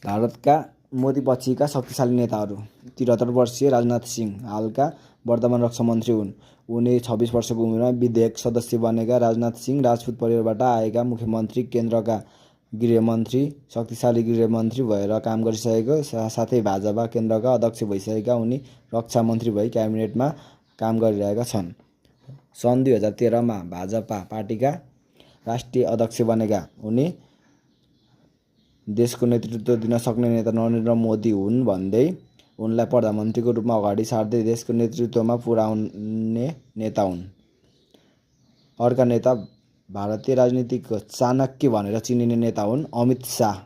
भारतका मोदीपछिका शक्तिशाली नेताहरू 73 वर्षीय राजनाथ सिंह हालका वर्तमान रक्षा मन्त्री हुन्। उनी 26 वर्षको उमेरमा विधेयक सदस्य बनेका राजनाथ सिंह राजपूत परिवारबाट आएका मुख्यमन्त्री, केन्द्रका गृहमन्त्री, शक्तिशाली गृहमन्त्री भएर काम गरिसकेको साथै भाजपा केन्द्रका अध्यक्ष भइसकेका उनी रक्षा मन्त्री भई क्याबिनेटमा काम गरिरहेका छन्। सन् 2013 मा भाजपा पार्टीका राष्ट्रिय अध्यक्ष बनेका उनी देशको नेतृत्व दिन सक्ने नेता नरेन्द्र मोदी हुन् भन्दै उनलाई प्रधानमन्त्रीको रूपमा अगाडि सार्दै देशको नेतृत्वमा पुर्याउने नेता हुन्। अर्का नेता भारतीय राजनीतिको चाणक्य भनेर चिनिने नेता हुन् अमित शाह।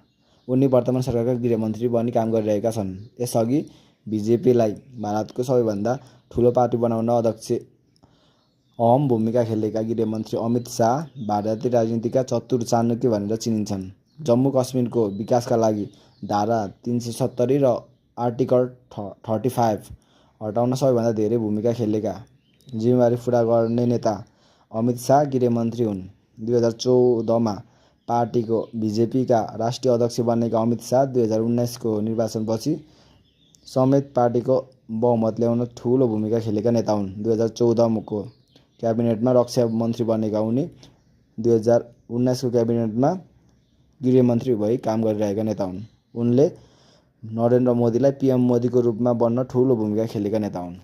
उनी वर्तमान सरकारका गृहमन्त्री बनी काम गरिरहेका छन्। यसअघि बिजेपीलाई भारतको सबैभन्दा ठुलो पार्टी बनाउन अध्यक्ष अहम भूमिका खेलेका गृहमन्त्री अमित शाह भारतीय राजनीतिका चतुर चाणक्य भनेर चिनिन्छन्। जम्मू कश्मीरको विकासका लागि धारा 370 र आर्टिकल 35 हटाउन सबैभन्दा धेरै भूमिका खेलेका जिम्मेवारी पुरा गर्ने नेता अमित शाह गृहमन्त्री हुन्। 2014 मा पार्टीको बीजेपीका राष्ट्रिय अध्यक्ष बनेका अमित शाह 2019 को निर्वाचनपछि समेत पार्टीको बहुमत ल्याउन ठूलो भूमिका खेलेका नेता हुन्। 2014 को क्याबिनेटमा रक्षा मन्त्री बनेका उनी 2019 को क्याबिनेटमा गृहमन्त्री भई काम गरिरहेका नेता हुन्। उनले नरेन्द्र मोदीलाई पीएम मोदीको रूपमा बन्न ठूलो भूमिका खेलेका नेता हुन्।